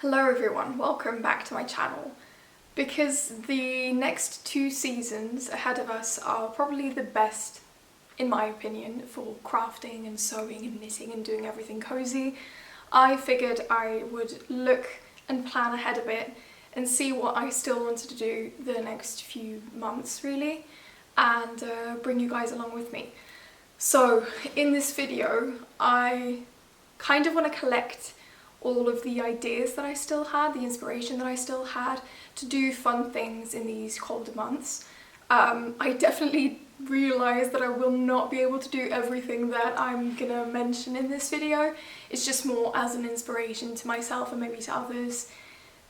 Hello everyone, welcome back to my channel. Because the next 2 seasons ahead of us are probably the best, in my opinion, for crafting and sewing and knitting and doing everything cozy, I figured I would look and plan ahead a bit and see what I still wanted to do the next few months really, and bring you guys along with me. So in this video I kind of want to collect all of the ideas that I still had, the inspiration that I still had to do fun things in these colder months. I definitely realised that I will not be able to do everything that I'm gonna mention in this video. It's just more as an inspiration to myself and maybe to others.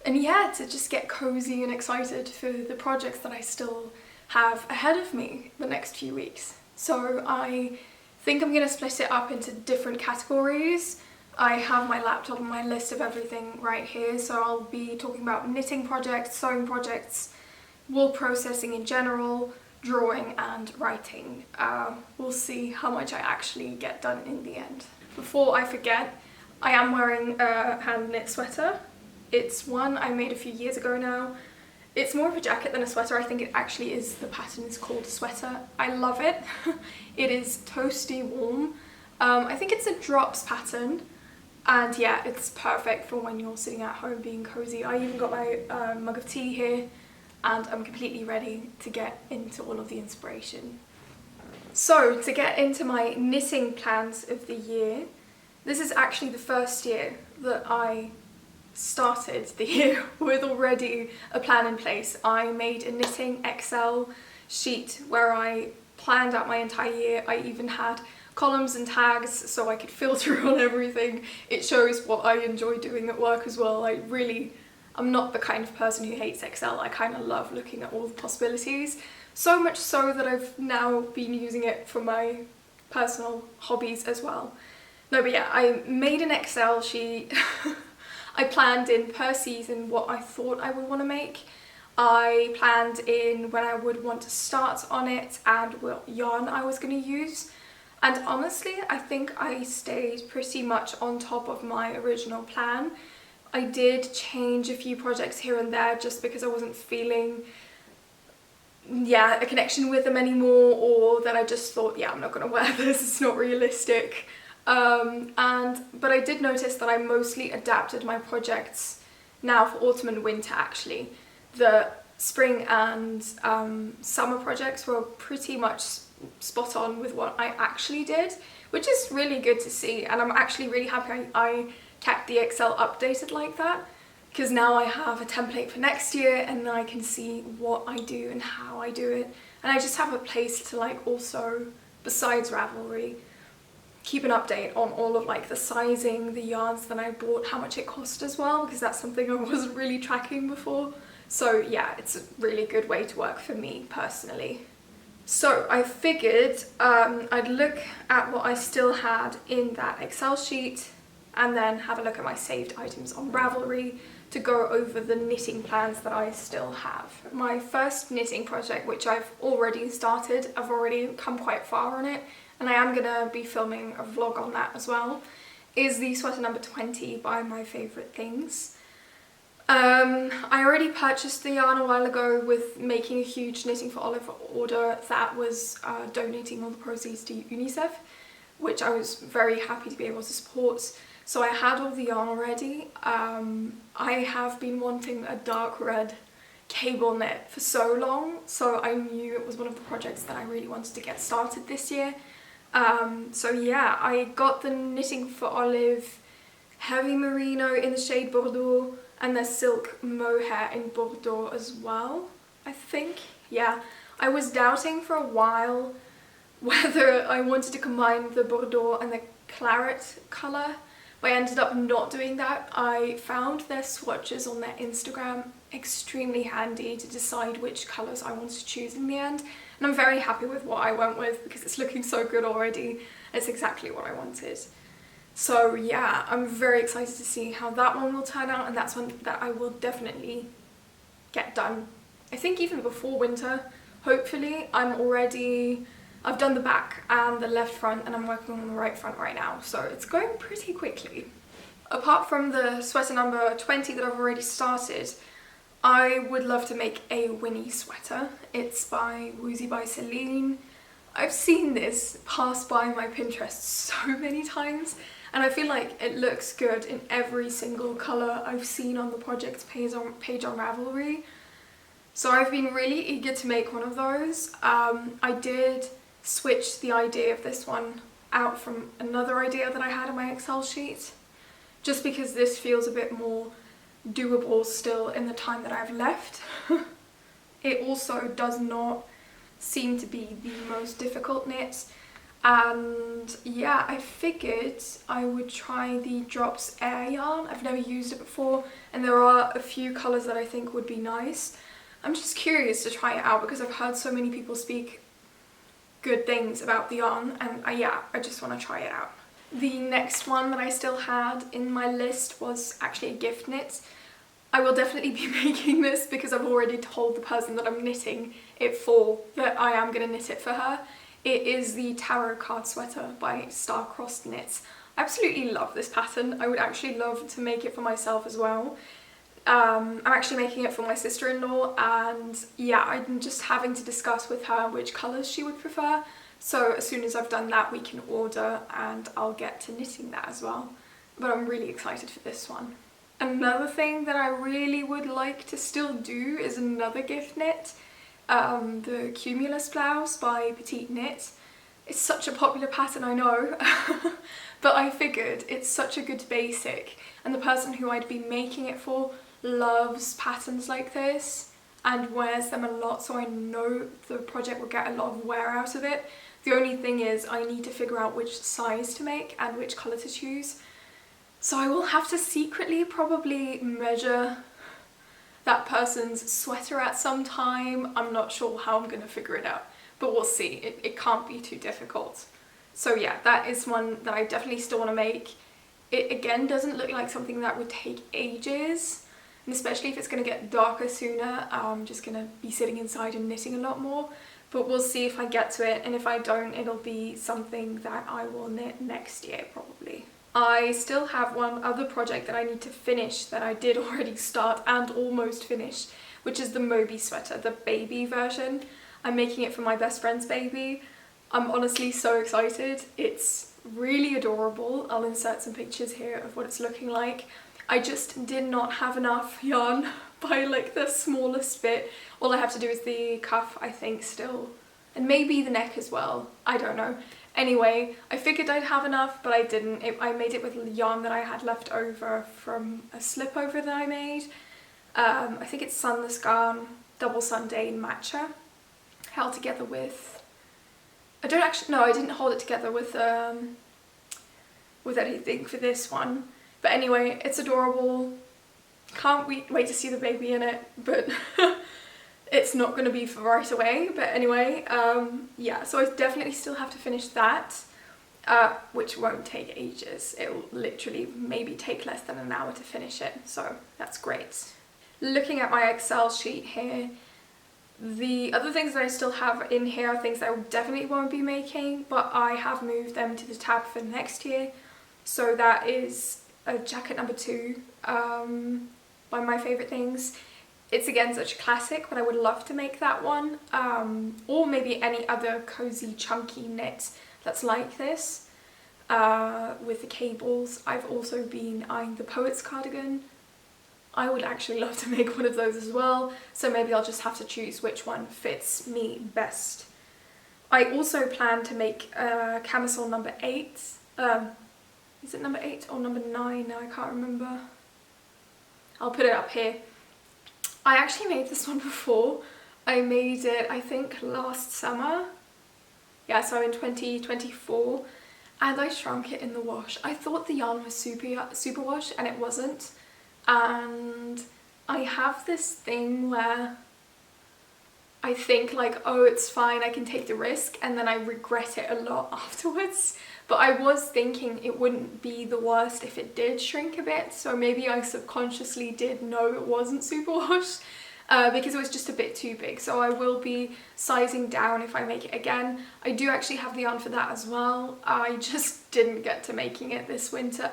And yeah, to just get cozy and excited for the projects that I still have ahead of me the next few weeks. So I think I'm gonna split it up into different categories. I have my laptop and my list of everything right here, so I'll be talking about knitting projects, sewing projects, wool processing in general, drawing and writing. We'll see how much I actually get done in the end. Before I forget, I am wearing a hand knit sweater. It's one I made a few years ago now. It's more of a jacket than a sweater. I think it actually is, the pattern is called a sweater. I love it. It is toasty warm. I think it's a drops pattern. And yeah, it's perfect for when you're sitting at home being cozy. I even got my mug of tea here and I'm completely ready to get into all of the inspiration. So to get into my knitting plans of the year, this is actually the first year that I started the year with already a plan in place. I made a knitting Excel sheet where I planned out my entire year. I even had columns and tags so I could filter on everything. It shows what I enjoy doing at work as well. I'm not the kind of person who hates Excel. I kind of love looking at all the possibilities. So much so that I've now been using it for my personal hobbies as well. No, but yeah, I made an Excel sheet. I planned in per season what I thought I would want to make. I planned in when I would want to start on it and what yarn I was going to use. And honestly, I think I stayed pretty much on top of my original plan. I did change a few projects here and there just because I wasn't feeling, a connection with them anymore, or that I just thought, yeah, I'm not going to wear this, it's not realistic. But I did notice that I mostly adapted my projects now for autumn and winter actually. The spring and summer projects were pretty much spot on with what I actually did, which is really good to see, and I'm actually really happy I kept the Excel updated like that, because now I have a template for next year and I can see what I do and how I do it, and I just have a place to also, besides Ravelry, keep an update on all of the sizing, the yarns that I bought, how much it cost as well, because that's something I wasn't really tracking before. So yeah, it's a really good way to work for me personally. So I figured I'd look at what I still had in that Excel sheet and then have a look at my saved items on Ravelry to go over the knitting plans that I still have. My first knitting project, which I've already started, I've already come quite far on it, and I am gonna be filming a vlog on that as well, is the sweater number 20 by My Favourite Things. I already purchased the yarn a while ago with making a huge Knitting for Olive order that was donating all the proceeds to UNICEF, which I was very happy to be able to support. So I had all the yarn already. I have been wanting a dark red cable knit for so long, so I knew it was one of the projects that I really wanted to get started this year. So yeah, I got the Knitting for Olive Heavy Merino in the shade Bordeaux, and the silk mohair in Bordeaux as well, I think. Yeah, I was doubting for a while whether I wanted to combine the Bordeaux and the claret colour, but I ended up not doing that. I found their swatches on their Instagram extremely handy to decide which colours I wanted to choose in the end, and I'm very happy with what I went with because it's looking so good already. It's exactly what I wanted. So yeah, I'm very excited to see how that one will turn out, and that's one that I will definitely get done. I think even before winter, hopefully. I've done the back and the left front, and I'm working on the right front right now, so it's going pretty quickly. Apart from the sweater number 20 that I've already started, I would love to make a Winnie Sweater. It's by Woozy by Celine. I've seen this pass by my Pinterest so many times, and I feel like it looks good in every single colour I've seen on the project page on Ravelry. So I've been really eager to make one of those. I did switch the idea of this one out from another idea that I had in my Excel sheet, just because this feels a bit more doable still in the time that I've left. It also does not seem to be the most difficult knit, and yeah, I figured I would try the Drops Air yarn. I've never used it before, and there are a few colours that I think would be nice. I'm just curious to try it out because I've heard so many people speak good things about the yarn, and yeah, I just want to try it out. The next one that I still had in my list was actually a gift knit. I will definitely be making this because I've already told the person that I'm knitting it for that I am going to knit it for her. It is the Tarot Card Sweater by Star-Crossed Knits. I absolutely love this pattern. I would actually love to make it for myself as well. I'm actually making it for my sister-in-law, and yeah, I'm just having to discuss with her which colours she would prefer. So as soon as I've done that, we can order and I'll get to knitting that as well. But I'm really excited for this one. Another thing that I really would like to still do is another gift knit. The Cumulus blouse by Petite Knit. It's such a popular pattern, I know, but I figured it's such a good basic, and the person who I'd be making it for loves patterns like this and wears them a lot, so I know the project will get a lot of wear out of it. The only thing is I need to figure out which size to make and which colour to choose. So I will have to secretly probably measure that person's sweater at some time. I'm not sure how I'm going to figure it out, but we'll see. It can't be too difficult. So yeah, that is one that I definitely still want to make. It again doesn't look like something that would take ages, and especially if it's going to get darker sooner, I'm just going to be sitting inside and knitting a lot more. But we'll see if I get to it, and if I don't, it'll be something that I will knit next year probably. I still have one other project that I need to finish that I did already start and almost finish, which is the Moby sweater, the baby version. I'm making it for my best friend's baby. I'm honestly so excited. It's really adorable. I'll insert some pictures here of what it's looking like. I just did not have enough yarn by like the smallest bit. All I have to do is the cuff, I think, still, and maybe the neck as well. I don't know. Anyway, I figured I'd have enough, but I didn't. I made it with yarn that I had left over from a slip over that I made. I think it's Sunless Garn Double Sunday Matcha, held together with, I didn't hold it together with anything for this one. But anyway, it's adorable. Can't wait to see the baby in it, but it's not going to be for right away. But anyway, yeah, so I definitely still have to finish that, which won't take ages. It will literally maybe take less than an hour to finish it, so that's great. Looking at my Excel sheet here, the other things that I still have in here are things that I definitely won't be making, but I have moved them to the tab for next year. So that is a jacket number 2 by My Favourite Things. It's again such a classic, but I would love to make that one, or maybe any other cozy chunky knit that's like this with the cables. I've also been eyeing the Poet's cardigan. I would actually love to make one of those as well, so maybe I'll just have to choose which one fits me best. I also plan to make Camisole number 8. Is it number 8 or number 9 now? I can't remember. I'll put it up here. I actually made this one before. I made it, I think, last summer. Yeah, so in 2024, and I shrunk it in the wash. I thought the yarn was super wash, and it wasn't. And I have this thing where I think like, oh, it's fine, I can take the risk, and then I regret it a lot afterwards. But I was thinking it wouldn't be the worst if it did shrink a bit, so maybe I subconsciously did know it wasn't super wash because it was just a bit too big. So I will be sizing down if I make it again. I do actually have the yarn for that as well. I just didn't get to making it this winter,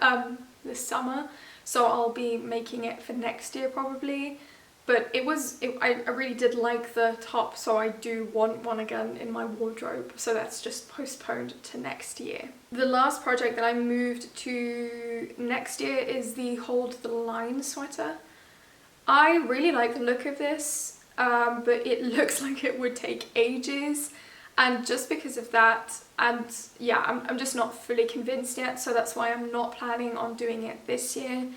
this summer, so I'll be making it for next year probably. But I really did like the top, so I do want one again in my wardrobe, so that's just postponed to next year. The last project that I moved to next year is the Hold the Line sweater. I really like the look of this, but it looks like it would take ages, and just because of that, and yeah, I'm just not fully convinced yet, so that's why I'm not planning on doing it this year.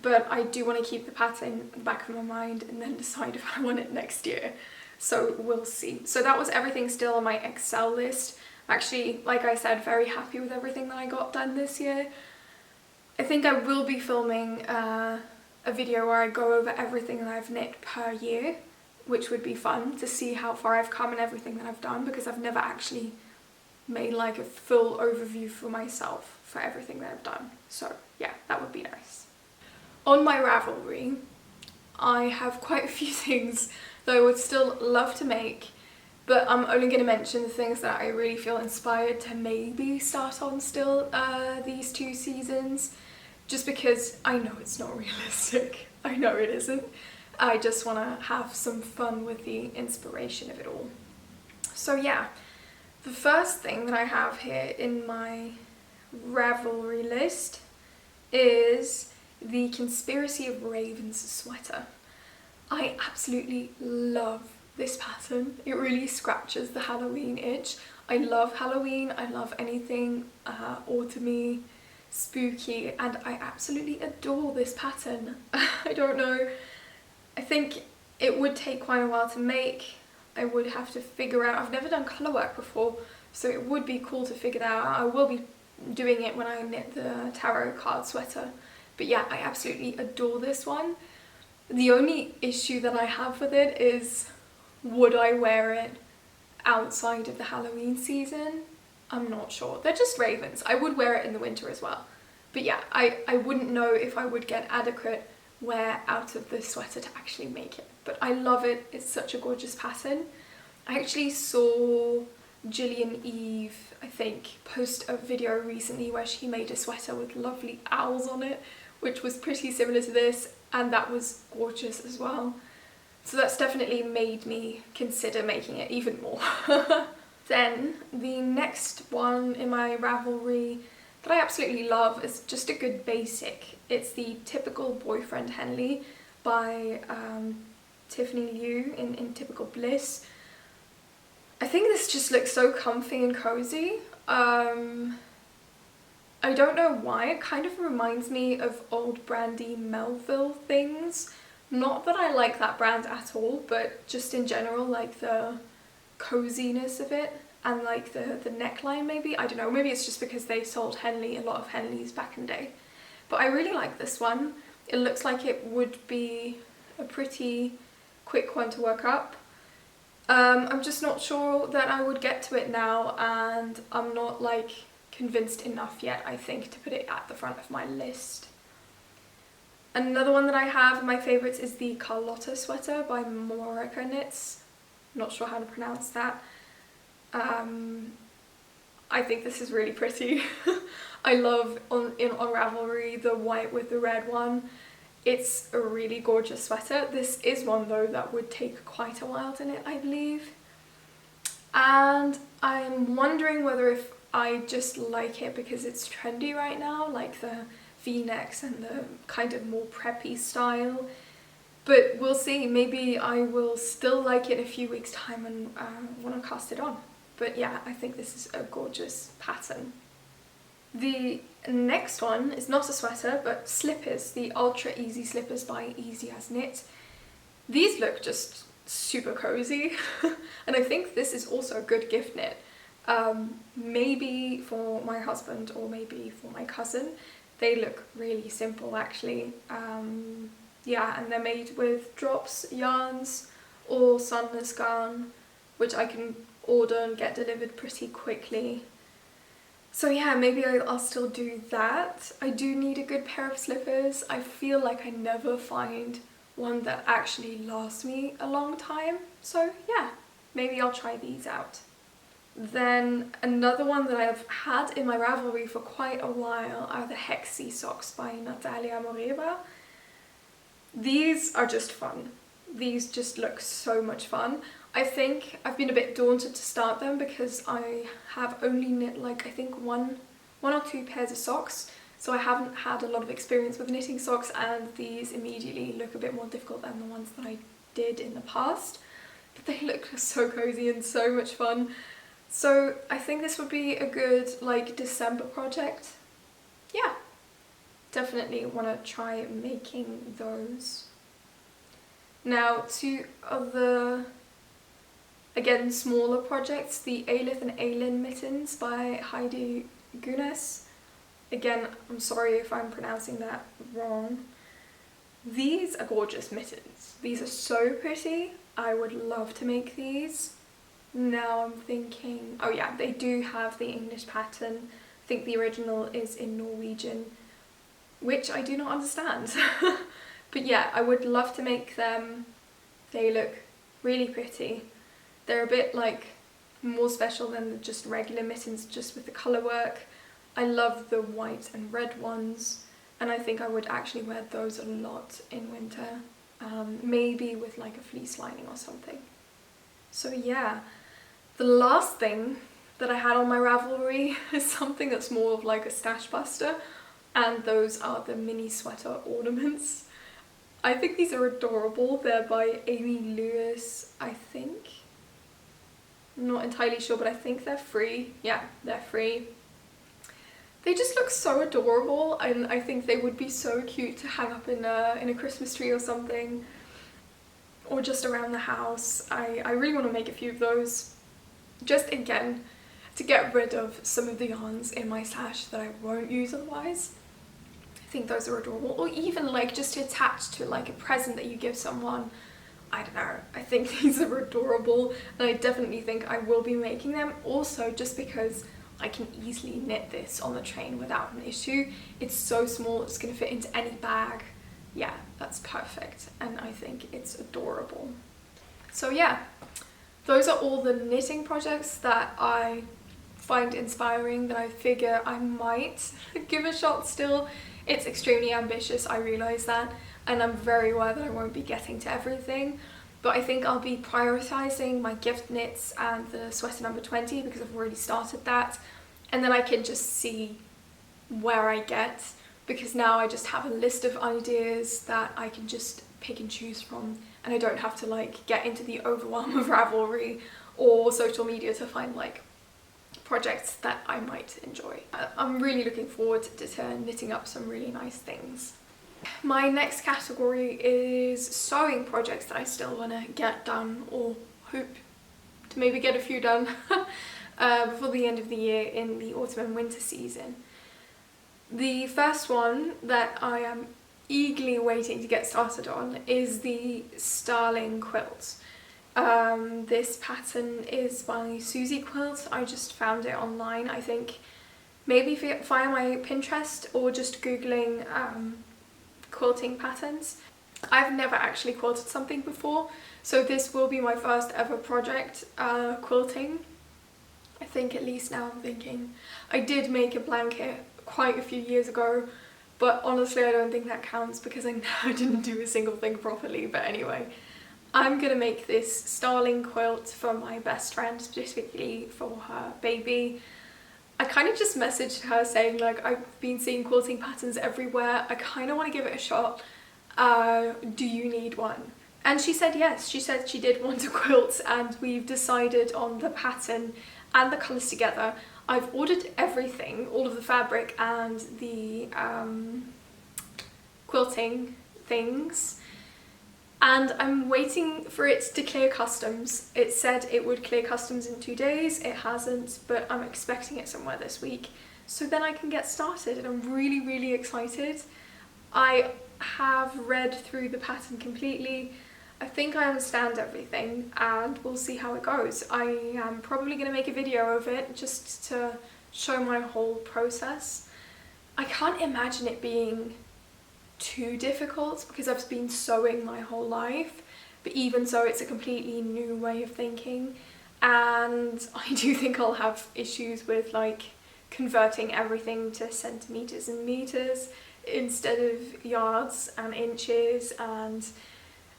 But I do want to keep the pattern in the back of my mind and then decide if I want it next year. So we'll see. So that was everything still on my Excel list. Actually, like I said, very happy with everything that I got done this year. I think I will be filming a video where I go over everything that I've knit per year, which would be fun to see how far I've come and everything that I've done, because I've never actually made like a full overview for myself for everything that I've done. So yeah, that would be nice. On my Ravelry, I have quite a few things that I would still love to make, but I'm only going to mention the things that I really feel inspired to maybe start on still these 2 seasons, just because I know it's not realistic. I know it isn't. I just want to have some fun with the inspiration of it all. So yeah, the first thing that I have here in my Ravelry list is the Conspiracy of Ravens sweater. I absolutely love this pattern. It really scratches the Halloween itch. I love Halloween, I love anything autumny, spooky, and I absolutely adore this pattern. I don't know, I think it would take quite a while to make. I would have to figure out, I've never done colour work before, so it would be cool to figure that out. I will be doing it when I knit the tarot card sweater. But yeah, I absolutely adore this one. The only issue that I have with it is, would I wear it outside of the Halloween season? I'm not sure. They're just ravens. I would wear it in the winter as well. But yeah, I wouldn't know if I would get adequate wear out of the sweater to actually make it. But I love it. It's such a gorgeous pattern. I actually saw Gillian Eve, I think, post a video recently where she made a sweater with lovely owls on it, which was pretty similar to this, and that was gorgeous as well. So that's definitely made me consider making it even more. Then the next one in my Ravelry that I absolutely love is just a good basic. It's the Typical Boyfriend Henley by Tiffany Liu in Typical Bliss. I think this just looks so comfy and cozy. I don't know why, it kind of reminds me of old Brandy Melville things. Not that I like that brand at all, but just in general, like the coziness of it and like the neckline maybe. I don't know, maybe it's just because they sold Henley, a lot of Henleys back in the day. But I really like this one. It looks like it would be a pretty quick one to work up. I'm just not sure that I would get to it now, and I'm not like convinced enough yet, I think, to put it at the front of my list. Another one that I have in my favourites is the Carlotta sweater by Moreka Knits. Not sure how to pronounce that. I think this is really pretty. I love on Ravelry the white with the red one. It's a really gorgeous sweater. This is one though that would take quite a while to knit, I believe. And I'm wondering whether if I just like it because it's trendy right now, like the V-necks and the kind of more preppy style. But we'll see, maybe I will still like it in a few weeks' time and want to cast it on. But yeah, I think this is a gorgeous pattern. The next one is not a sweater, but slippers, the Ultra Easy slippers by Easy As Knit. These look just super cozy, and I think this is also a good gift knit. Maybe for my husband or maybe for my cousin. They look really simple actually. Yeah, and they're made with drops, yarns, or sunless yarn, which I can order and get delivered pretty quickly. So yeah, maybe I'll still do that. I do need a good pair of slippers. I feel like I never find one that actually lasts me a long time. So yeah, maybe I'll try these out. Then another one that I've had in my Ravelry for quite a while are the Hexisocks by Natalia Moreva. These are just fun. These just look so much fun. I think I've been a bit daunted to start them because I have only knit like I think one or two pairs of socks, so I haven't had a lot of experience with knitting socks, and these immediately look a bit more difficult than the ones that I did in the past. But they look so cozy and so much fun. So I think this would be a good like December project. Yeah, definitely want to try making those. Now two other, again, smaller projects, the Ailith and Ailin mittens by Heidi Gunas. Again, I'm sorry if I'm pronouncing that wrong. These are gorgeous mittens. These are so pretty. I would love to make these. Now I'm thinking, oh yeah, they do have the English pattern. I think the original is in Norwegian, which I do not understand. But yeah, I would love to make them. They look really pretty. They're a bit like more special than just regular mittens, just with the colour work. I love the white and red ones, and I think I would actually wear those a lot in winter, maybe with like a fleece lining or something. So yeah, the last thing that I had on my Ravelry is something that's more of like a stash buster, and those are the mini sweater ornaments. I think these are adorable. They're by Amy Lewis, I think. I'm not entirely sure, but I think they're free. Yeah, they're free. They just look so adorable, and I think they would be so cute to hang up in a Christmas tree or something, or just around the house. I really want to make a few of those, just again to get rid of some of the yarns in my stash that I won't use otherwise. I think those are adorable, or even like just to attach to like a present that you give someone. I don't know, I think these are adorable, and I definitely think I will be making them, also just because I can easily knit this on the train without an issue. It's so small, it's going to fit into any bag. Yeah, that's perfect, and I think it's adorable. So yeah, those are all the knitting projects that I find inspiring, that I figure I might give a shot still. It's extremely ambitious, I realise that, and I'm very aware that I won't be getting to everything, but I think I'll be prioritising my gift knits and the sweater number 20 because I've already started that, and then I can just see where I get, because now I just have a list of ideas that I can just pick and choose from, and I don't have to like get into the overwhelm of Ravelry or social media to find like projects that I might enjoy. I'm really looking forward to knitting up some really nice things. My next category is sewing projects that I still want to get done, or hope to maybe get a few done before the end of the year in the autumn and winter season. The first one that I am eagerly waiting to get started on is the Starling quilt. This pattern is by Susie Quilt. I just found it online, I think maybe via my Pinterest or just googling quilting patterns. I've never actually quilted something before, so this will be my first ever project quilting. I think, at least now I'm thinking. I did make a blanket quite a few years ago, but honestly I don't think that counts because I didn't do a single thing properly. But anyway, I'm gonna make this Starling quilt for my best friend, specifically for her baby. I kind of just messaged her saying like, I've been seeing quilting patterns everywhere, I kind of want to give it a shot, do you need one? And she said yes. She said she did want a quilt, and we've decided on the pattern and the colours together. I've ordered everything, all of the fabric and the quilting things, and I'm waiting for it to clear customs. It said it would clear customs in 2 days, it hasn't, but I'm expecting it somewhere this week, so then I can get started, and I'm really excited. I have read through the pattern completely. I think I understand everything, and we'll see how it goes. I am probably going to make a video of it just to show my whole process. I can't imagine it being too difficult because I've been sewing my whole life, but even so it's a completely new way of thinking, and I do think I'll have issues with like converting everything to centimeters and meters instead of yards and inches, and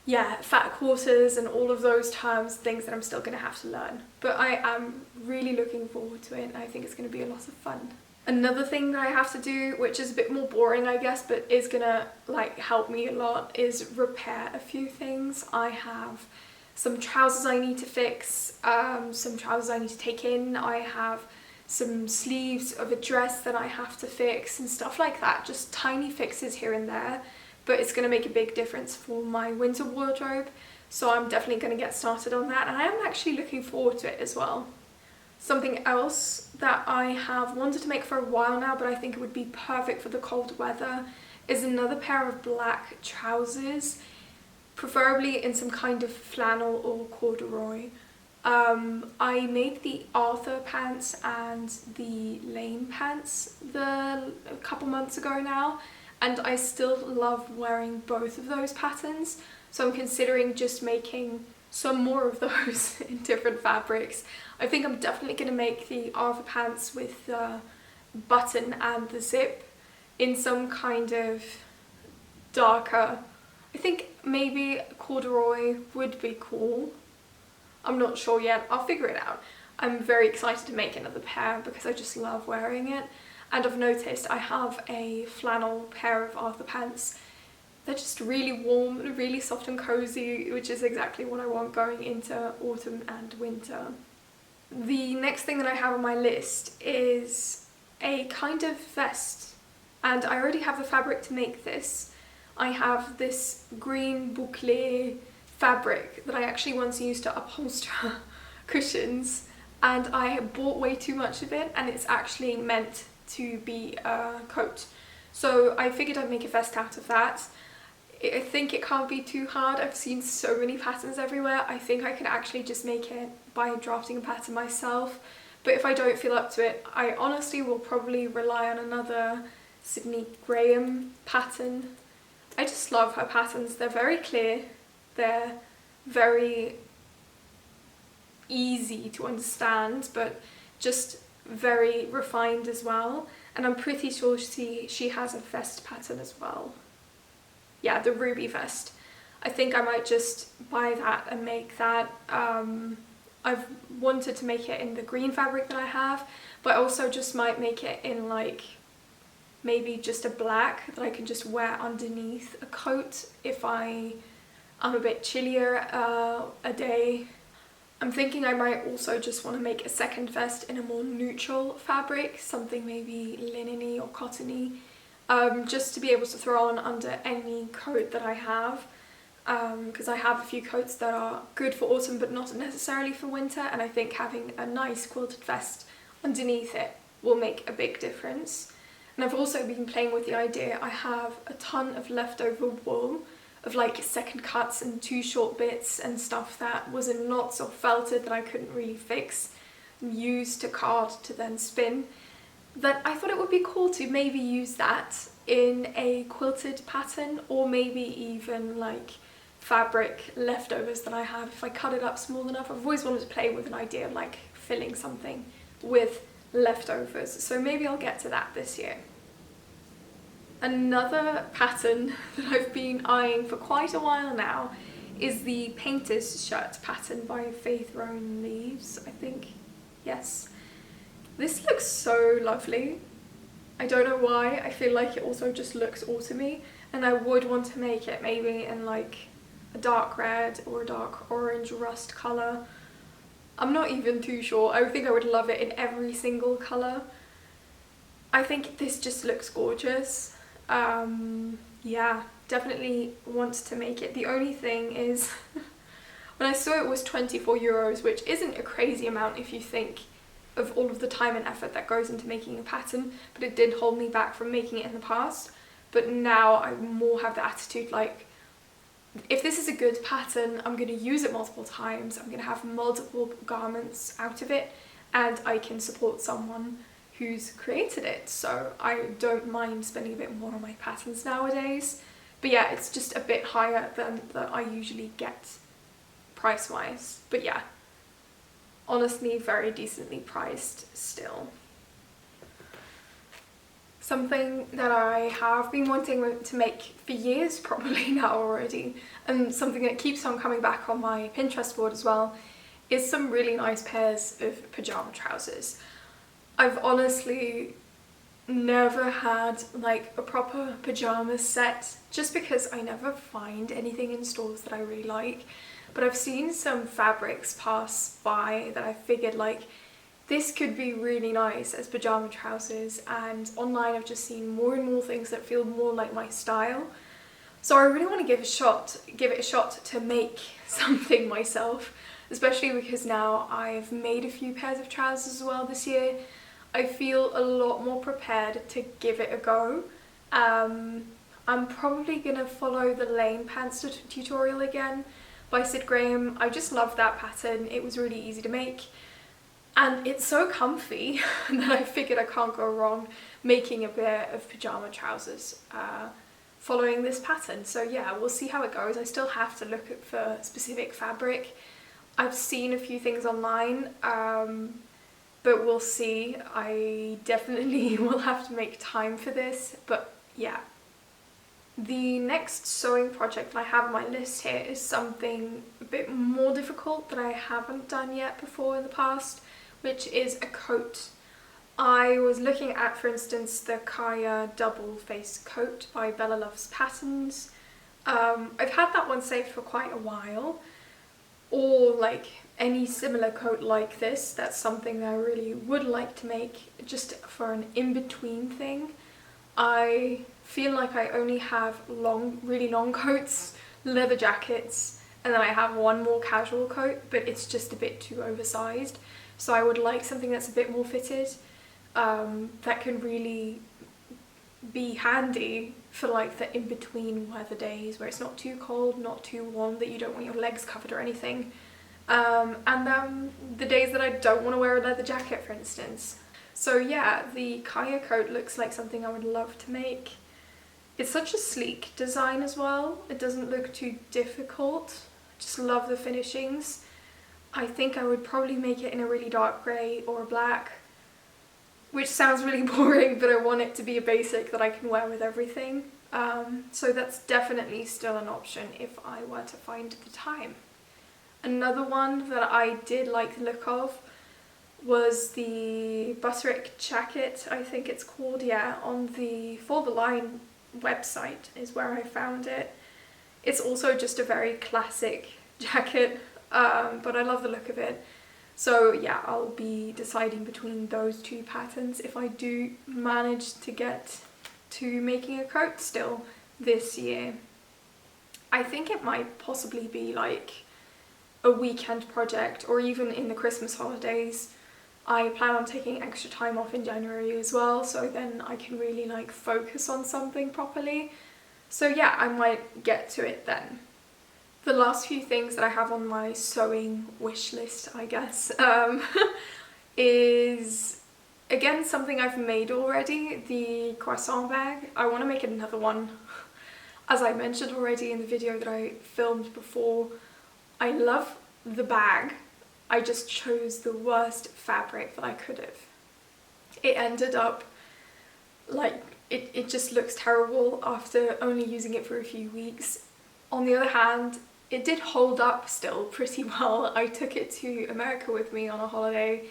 yeah, fat quarters and all of those terms, things that I'm still going to have to learn. But I am really looking forward to it, and I think it's going to be a lot of fun. Another thing that I have to do, which is a bit more boring I guess, but is gonna like help me a lot, is repair a few things. I have some trousers I need to fix, some trousers I need to take in, I have some sleeves of a dress that I have to fix and stuff like that. Just tiny fixes here and there, but it's going to make a big difference for my winter wardrobe, so I'm definitely going to get started on that, and I am actually looking forward to it as well. Something else that I have wanted to make for a while now, but I think it would be perfect for the cold weather, is another pair of black trousers, preferably in some kind of flannel or corduroy. I made the Arthur pants and the Lane pants a couple months ago now, and I still love wearing both of those patterns, so I'm considering just making some more of those in different fabrics. I think I'm definitely going to make the Arthur pants with the button and the zip in some kind of darker, I think maybe corduroy would be cool. I'm not sure yet, I'll figure it out. I'm very excited to make another pair because I just love wearing it. And I've noticed I have a flannel pair of Arthur pants. They're just really warm and really soft and cozy, which is exactly what I want going into autumn and winter. The next thing that I have on my list is a kind of vest, and I already have the fabric to make this. I have this green boucle fabric that I actually once used to upholster cushions, and I bought way too much of it, and it's actually meant to be a coat. So I figured I'd make a vest out of that. I think it can't be too hard. I've seen so many patterns everywhere. I think I can actually just make it by drafting a pattern myself. But if I don't feel up to it, I honestly will probably rely on another Sydney Graham pattern. I just love her patterns. They're very clear. They're very easy to understand, but just very refined as well. And I'm pretty sure she has a vest pattern as well. Yeah, the ruby vest. I think I might just buy that and make that. I've wanted to make it in the green fabric that I have, but I also just might make it in like maybe just a black that I can just wear underneath a coat if I'm a bit chillier a day. I'm thinking I might also just want to make a second vest in a more neutral fabric, something maybe linen-y or cottony, just to be able to throw on under any coat that I have, because I have a few coats that are good for autumn but not necessarily for winter, and I think having a nice quilted vest underneath it will make a big difference. And I've also been playing with the idea, I have a ton of leftover wool of like second cuts and too short bits and stuff that was in knots or felted that I couldn't really fix and use to card to then spin, that I thought it would be cool to maybe use that in a quilted pattern, or maybe even like fabric leftovers that I have. If I cut it up small enough, I've always wanted to play with an idea of like filling something with leftovers, so maybe I'll get to that this year. Another pattern that I've been eyeing for quite a while now is the painter's shirt pattern by Faith Rowan Leaves, I think. Yes. This looks so lovely. I don't know why, I feel like it also just looks autumny, and I would want to make it maybe in like a dark red or a dark orange rust colour. I'm not even too sure. I think I would love it in every single colour. I think this just looks gorgeous. Yeah, definitely want to make it. The only thing is, when I saw it was 24 euros, which isn't a crazy amount if you think of all of the time and effort that goes into making a pattern, but it did hold me back from making it in the past. But now I more have the attitude like, if this is a good pattern, I'm going to use it multiple times, I'm going to have multiple garments out of it, and I can support someone who's created it, so I don't mind spending a bit more on my patterns nowadays. But yeah, it's just a bit higher than that I usually get price-wise. But yeah, honestly very decently priced still. Something that I have been wanting to make for years probably now already, and something that keeps on coming back on my Pinterest board as well, is some really nice pairs of pyjama trousers. I've honestly never had like a proper pyjama set just because I never find anything in stores that I really like, but I've seen some fabrics pass by that I figured like this could be really nice as pyjama trousers, and online I've just seen more and more things that feel more like my style. So I really want to give it a shot to make something myself, especially because now I've made a few pairs of trousers as well this year. I feel a lot more prepared to give it a go. I'm probably gonna follow the Lane Pants tutorial again by Sid Graham. I just love that pattern. It was really easy to make and it's so comfy that I figured I can't go wrong making a pair of pyjama trousers following this pattern. So yeah, we'll see how it goes. I still have to look for specific fabric. I've seen a few things online, but we'll see. I definitely will have to make time for this, but yeah. The next sewing project that I have on my list here is something a bit more difficult that I haven't done yet before in the past, which is a coat. I was looking at, for instance, the Kaia double face coat by Bella Loves Patterns. I've had that one saved for quite a while, or like any similar coat like this. That's something that I really would like to make just for an in-between thing. I feel like I only have really long coats, leather jackets, and then I have one more casual coat, but it's just a bit too oversized. So I would like something that's a bit more fitted, that can really be handy for like the in-between weather days where it's not too cold, not too warm, that you don't want your legs covered or anything. And the days that I don't want to wear a leather jacket, for instance. So yeah, the Kaia coat looks like something I would love to make. It's such a sleek design as well. It doesn't look too difficult. I just love the finishings. I think I would probably make it in a really dark grey or a black, which sounds really boring, but I want it to be a basic that I can wear with everything. So that's definitely still an option if I were to find the time. Another one that I did like the look of was the Butterick jacket, I think it's called, yeah, on the For the Line website is where I found it. It's also just a very classic jacket, but I love the look of it. So yeah, I'll be deciding between those two patterns if I do manage to get to making a coat still this year. I think it might possibly be like a weekend project, or even in the Christmas holidays. I plan on taking extra time off in January as well, so then I can really like focus on something properly. So yeah, I might get to it then. The last few things that I have on my sewing wish list, I guess, is again something I've made already, the Croissant bag. I want to make another one. As I mentioned already in the video that I filmed before, I love the bag. I just chose the worst fabric that I could have. It ended up like, it just looks terrible after only using it for a few weeks. On the other hand, it did hold up still pretty well. I took it to America with me on a holiday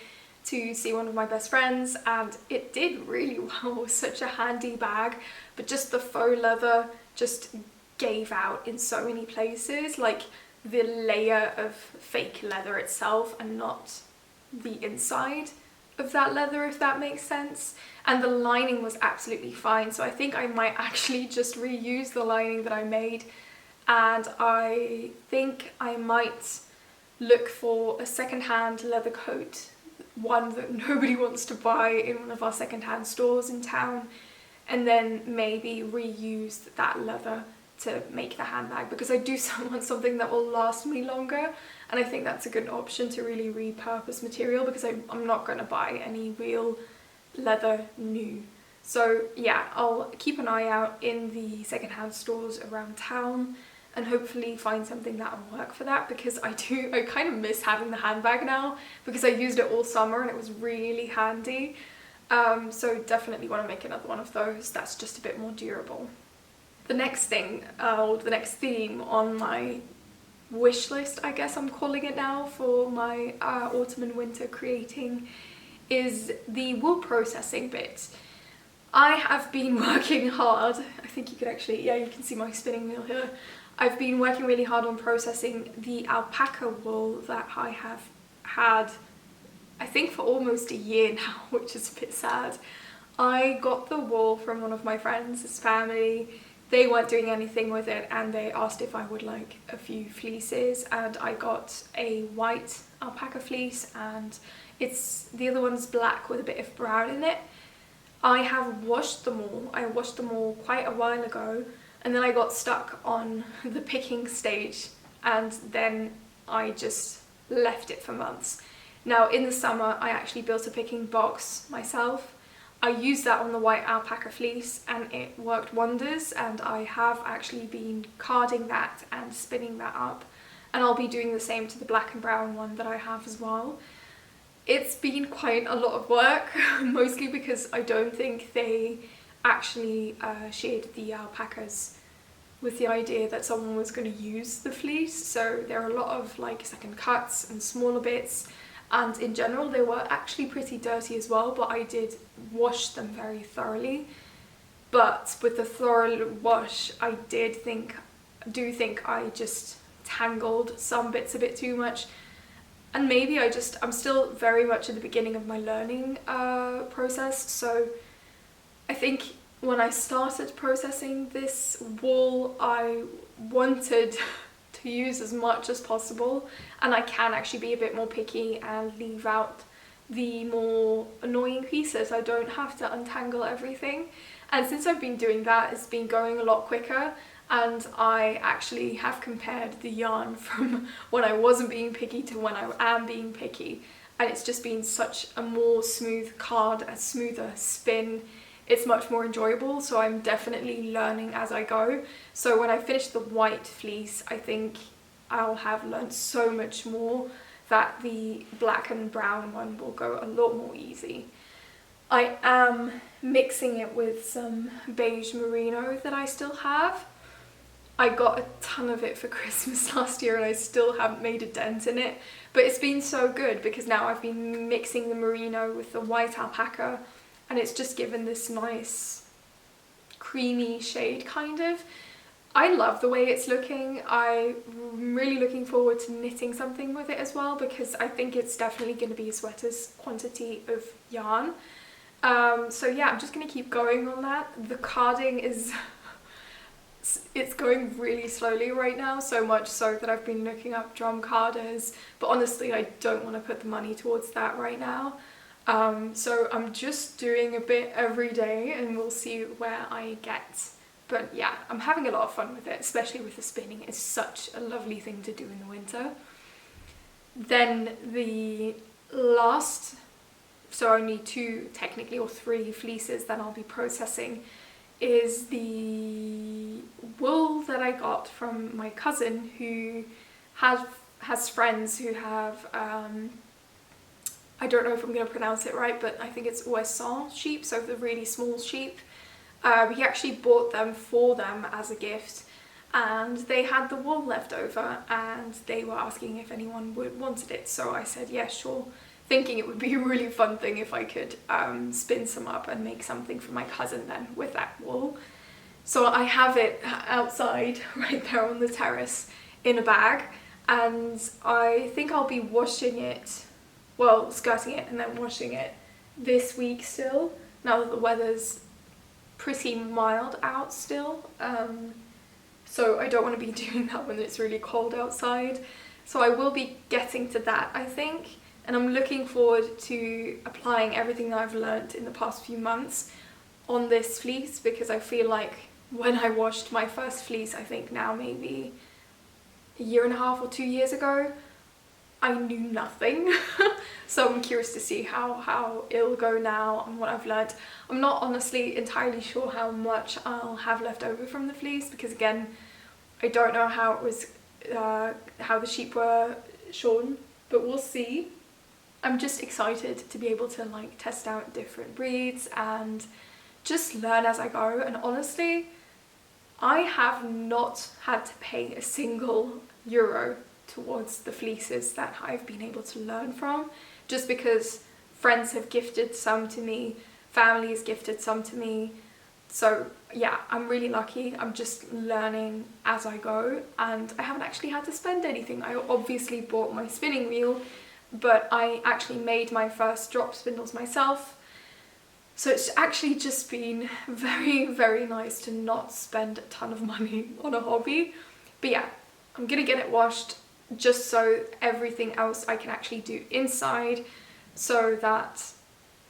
to see one of my best friends, and it did really well. It was such a handy bag, but just the faux leather just gave out in so many places, like the layer of fake leather itself and not the inside of that leather, if that makes sense. And the lining was absolutely fine, so I think I might actually just reuse the lining that I made, and I think I might look for a second-hand leather coat, one that nobody wants to buy in one of our second-hand stores in town, and then maybe reuse that leather to make the handbag, because I do want something that will last me longer, and I think that's a good option to really repurpose material, because I'm not going to buy any real leather new. So yeah, I'll keep an eye out in the secondhand stores around town and hopefully find something that will work for that, because I kind of miss having the handbag now because I used it all summer and it was really handy. So definitely want to make another one of those that's just a bit more durable. The next thing, or the next theme on my wish list, I guess I'm calling it now, for my autumn and winter creating is the wool processing bit. I have been working hard. I think you could actually, yeah, you can see my spinning wheel here. I've been working really hard on processing the alpaca wool that I have had, I think, for almost a year now, which is a bit sad. I got the wool from one of my friends, his family. They weren't doing anything with it and they asked if I would like a few fleeces, and I got a white alpaca fleece and the other one's black with a bit of brown in it. I have washed them all. I washed them all quite a while ago, and then I got stuck on the picking stage, and then I just left it for months. Now in the summer I actually built a picking box myself. I used that on the white alpaca fleece and it worked wonders, and I have actually been carding that and spinning that up, and I'll be doing the same to the black and brown one that I have as well. It's been quite a lot of work, mostly because I don't think they actually sheared the alpacas with the idea that someone was going to use the fleece, so there are a lot of like second cuts and smaller bits, and in general they were actually pretty dirty as well, but I did wash them very thoroughly. But with the thorough wash, I do think I just tangled some bits a bit too much. And maybe I'm still very much at the beginning of my learning process, so I think when I started processing this wool, I wanted to use as much as possible, and I can actually be a bit more picky and leave out the more annoying pieces. I don't have to untangle everything, and since I've been doing that, it's been going a lot quicker. And I actually have compared the yarn from when I wasn't being picky to when I am being picky, and it's just been such a more smooth card, a smoother spin. It's much more enjoyable, so I'm definitely learning as I go. So when I finish the white fleece, I think I'll have learned so much more that the black and brown one will go a lot more easy. I am mixing it with some beige merino that I still have. I got a ton of it for Christmas last year and I still haven't made a dent in it, but it's been so good because now I've been mixing the merino with the white alpaca and it's just given this nice creamy shade kind of. I love the way it's looking. I'm really looking forward to knitting something with it as well, because I think it's definitely going to be a sweater's quantity of yarn. So yeah, I'm just going to keep going on that. The carding is... it's going really slowly right now, so much so that I've been looking up drum carders, but honestly I don't want to put the money towards that right now. So I'm just doing a bit every day and we'll see where I get. But yeah, I'm having a lot of fun with it, especially with the spinning. It's such a lovely thing to do in the winter. Then the last, so only two technically, or three fleeces that I'll be processing, is the wool that I got from my cousin, who has friends who have, I don't know if I'm going to pronounce it right, but I think it's Croissant sheep, so the really small sheep. He actually bought them for them as a gift, and they had the wool left over and they were asking if anyone wanted it, so I said yeah, sure, thinking it would be a really fun thing if I could spin some up and make something for my cousin then with that wool. So I have it outside right there on the terrace in a bag, and I think I'll be washing it, well, skirting it and then washing it this week still, now that the weather's pretty mild out still. So I don't want to be doing that when it's really cold outside. So I will be getting to that, I think. And I'm looking forward to applying everything that I've learnt in the past few months on this fleece, because I feel like when I washed my first fleece, I think now maybe a year and a half or 2 years ago, I knew nothing. So I'm curious to see how it'll go now and what I've learnt. I'm not honestly entirely sure how much I'll have left over from the fleece, because again, I don't know how it was, how the sheep were shorn, but we'll see. I'm just excited to be able to like test out different breeds and just learn as I go. And honestly, I have not had to pay a single euro towards the fleeces that I've been able to learn from, just because friends have gifted some to me, family has gifted some to me. So yeah, I'm really lucky. I'm just learning as I go, and I haven't actually had to spend anything. I obviously bought my spinning wheel, but I actually made my first drop spindles myself. So it's actually just been very, very nice to not spend a ton of money on a hobby. But yeah, I'm gonna get it washed just so everything else I can actually do inside, so that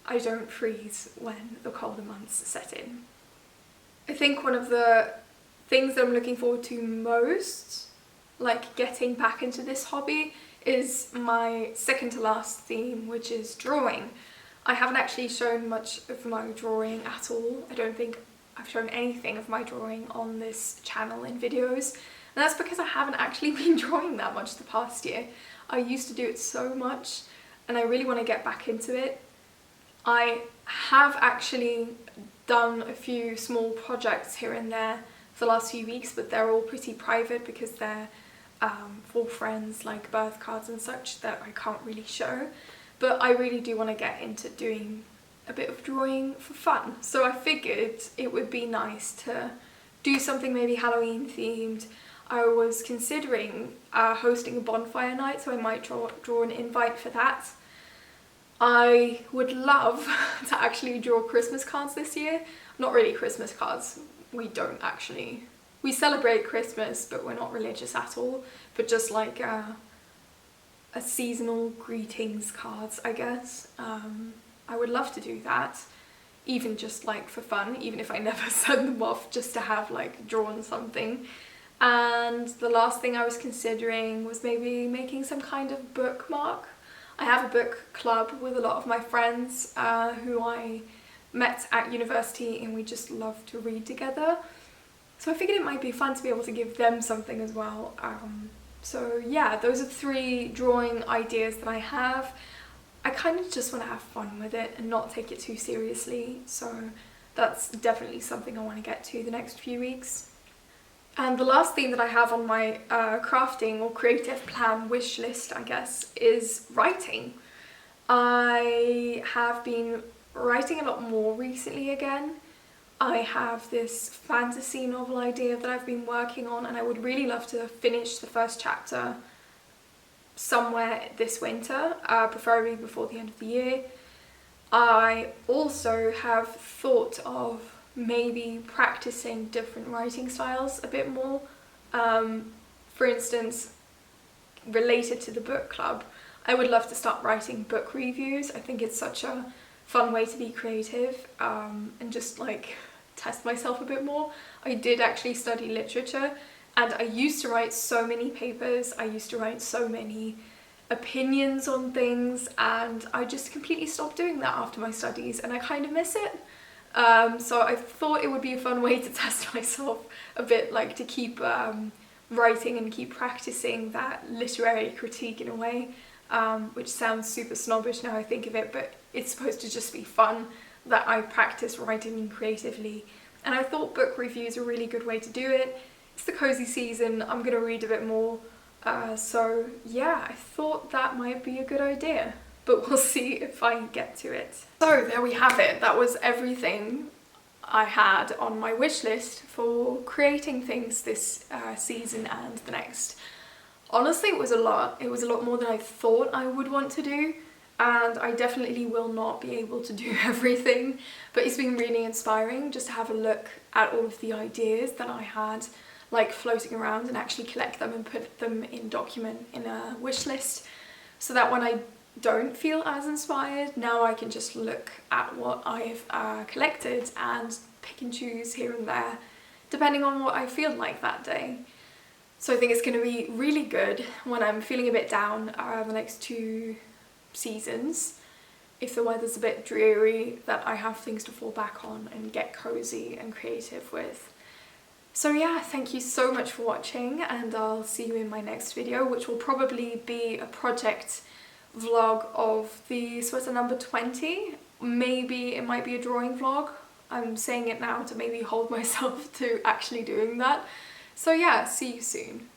I don't freeze when the colder months set in. I think one of the things that I'm looking forward to most, like getting back into this hobby, is my second to last theme, which is drawing. I haven't actually shown much of my drawing at all. I don't think I've shown anything of my drawing on this channel in videos, and that's because I haven't actually been drawing that much the past year. I used to do it so much, and I really want to get back into it. I have actually done a few small projects here and there for the last few weeks, but they're all pretty private because they're for friends, like birth cards and such, that I can't really show. But I really do want to get into doing a bit of drawing for fun. So I figured it would be nice to do something maybe Halloween themed. I was considering hosting a bonfire night, so I might draw an invite for that. I would love to actually draw Christmas cards this year. Not really Christmas cards, we don't actually. We celebrate Christmas, but we're not religious at all. But just like a seasonal greetings cards, I guess. I would love to do that, even just like for fun, even if I never send them off, just to have like drawn something. And the last thing I was considering was maybe making some kind of bookmark. I have a book club with a lot of my friends who I met at university, and we just love to read together. So I figured it might be fun to be able to give them something as well. So yeah, those are 3 drawing ideas that I have. I kind of just want to have fun with it and not take it too seriously. So that's definitely something I want to get to the next few weeks. And the last thing that I have on my crafting or creative plan wish list, I guess, is writing. I have been writing a lot more recently again. I have this fantasy novel idea that I've been working on, and I would really love to finish the first chapter somewhere this winter, preferably before the end of the year. I also have thought of maybe practicing different writing styles a bit more. For instance, related to the book club, I would love to start writing book reviews. I think it's such a fun way to be creative and just like test myself a bit more. I did actually study literature, and I used to write so many papers, I used to write so many opinions on things, and I just completely stopped doing that after my studies, and I kind of miss it. So I thought it would be a fun way to test myself a bit, like to keep writing and keep practicing that literary critique in a way, which sounds super snobbish now I think of it, but it's supposed to just be fun that I practice writing creatively. And I thought book reviews are a really good way to do it. It's the cozy season, I'm gonna read a bit more, so yeah, I thought that might be a good idea, but we'll see if I get to it. So there we have it. That was everything I had on my wish list for creating things this season and the next. Honestly, it was a lot. It was a lot more than I thought I would want to do, and I definitely will not be able to do everything, but it's been really inspiring just to have a look at all of the ideas that I had like floating around and actually collect them and put them in document in a wish list, so that when I don't feel as inspired, now I can just look at what I've collected and pick and choose here and there depending on what I feel like that day. So I think it's going to be really good when I'm feeling a bit down the next 2 seasons, if the weather's a bit dreary, that I have things to fall back on and get cozy and creative with. So yeah, thank you so much for watching, and I'll see you in my next video, which will probably be a project vlog of the sweater number 20. Maybe it might be a drawing vlog. I'm saying it now to maybe hold myself to actually doing that. So yeah, see you soon.